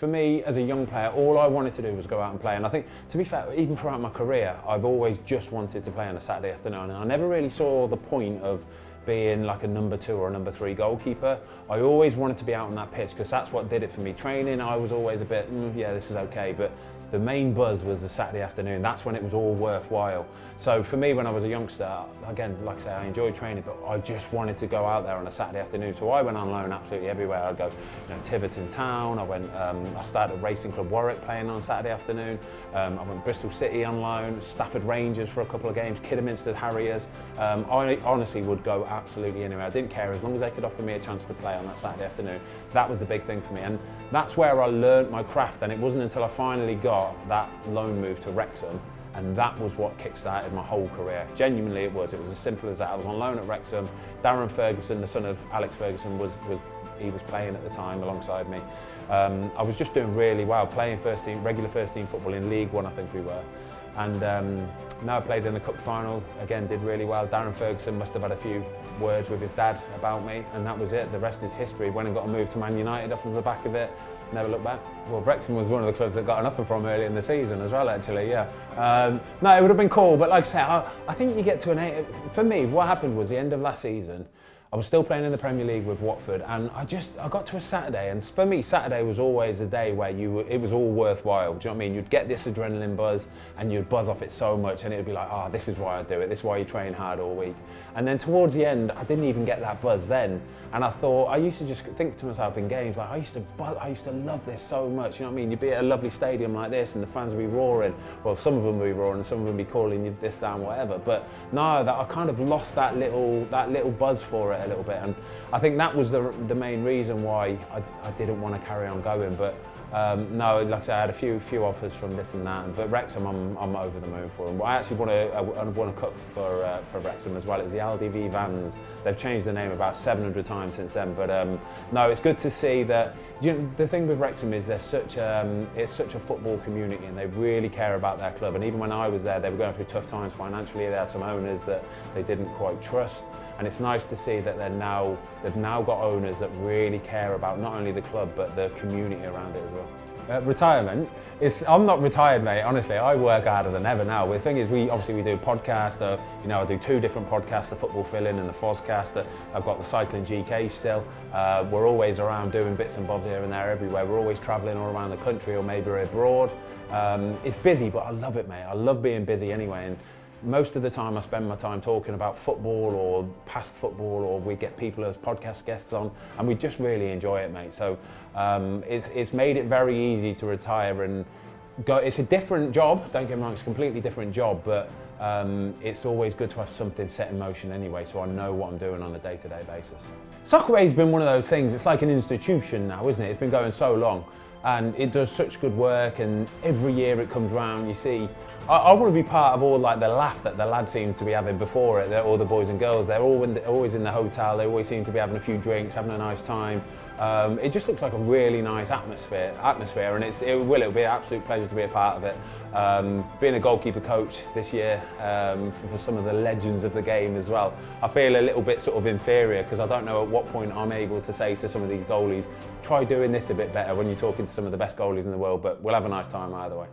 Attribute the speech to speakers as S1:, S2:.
S1: For me, as a young player, all I wanted to do was go out and play. And I think, to be fair, even throughout my career, I've always just wanted to play on a Saturday afternoon. And I never really saw the point of being like a number 2 or a number 3 goalkeeper. I always wanted to be out on that pitch because that's what did it for me. Training, I was always a bit, yeah, this is okay, but the main buzz was the Saturday afternoon. That's when it was all worthwhile. So for me, when I was a youngster, again, like I say, I enjoyed training, but I just wanted to go out there on a Saturday afternoon. So I went on loan absolutely everywhere. I'd go, Tiverton Town. I started at Racing Club Warwick playing on Saturday afternoon. I went Bristol City on loan, Stafford Rangers for a couple of games, Kidderminster Harriers. I honestly would go absolutely anywhere. I didn't care as long as they could offer me a chance to play on that Saturday afternoon. That was the big thing for me, and that's where I learnt my craft. And it wasn't until I finally got that loan move to Wrexham, and that was what kick-started my whole career. Genuinely it was as simple as that. I was on loan at Wrexham. Darren Ferguson, the son of Alex Ferguson, was playing at the time alongside me. I was just doing really well, playing regular first team football in League One, I think we were. And now I played in the cup final, again did really well. Darren Ferguson must have had a few words with his dad about me, and that was it. The rest is history. Went and got a move to Man United off of the back of it. Never looked back. Well, Wrexham was one of the clubs that got an offer from early in the season as well, actually, yeah. No, it would have been cool, but like I say, I think you get to an age. For me, what happened was the end of last season, I was still playing in the Premier League with Watford, and I got to a Saturday, and for me, Saturday was always a day where it was all worthwhile. Do you know what I mean? You'd get this adrenaline buzz, and you'd buzz off it so much, and it would be like, this is why I do it. This is why you train hard all week. And then towards the end, I didn't even get that buzz then, and I thought I used to just think to myself in games like I used to love this so much. You know what I mean? You'd be at a lovely stadium like this, and the fans would be roaring. Well, some of them would be roaring, and some of them would be calling you this, that, and whatever. But no, that I kind of lost that little buzz for it a little bit, and I think that was the main reason why I didn't want to carry on going. But no, like I said, I had a few offers from this and that, but Wrexham I'm over the moon for. And I actually won a cup for Wrexham as well. It was the LDV Vans. They've changed the name about 700 times since then, but no, it's good to see that. The thing with Wrexham is it's such a football community, and they really care about their club. And even when I was there, they were going through tough times financially. They had some owners that they didn't quite trust, and it's nice to see that they've now got owners that really care about not only the club but the community around it as well. Retirement I'm not retired, mate. Honestly, I work harder than ever now. The thing is, we do podcasts. I do 2 different podcasts: the Football Fill-In and the Fozcast. I've got the Cycling GK still. We're always around doing bits and bobs here and there, everywhere. We're always travelling all around the country or maybe abroad. It's busy, but I love it, mate. I love being busy anyway. And most of the time I spend my time talking about football or past football, or we get people as podcast guests on, and we just really enjoy it, mate. So it's made it very easy to retire and go. It's a different job, don't get me wrong, it's a completely different job, but it's always good to have something set in motion anyway, so I know what I'm doing on a day-to-day basis. Soccer Aid's been one of those things, it's like an institution now, isn't it? It's been going so long, and it does such good work, and every year it comes round, you see. I want to be part of all like the laugh that the lads seem to be having before it, all the boys and girls. They're always in the hotel, they always seem to be having a few drinks, having a nice time. It just looks like a really nice atmosphere, and it'll be an absolute pleasure to be a part of it. Being a goalkeeper coach this year for some of the legends of the game as well, I feel a little bit sort of inferior because I don't know at what point I'm able to say to some of these goalies, try doing this a bit better when you're talking to some of the best goalies in the world, but we'll have a nice time either way.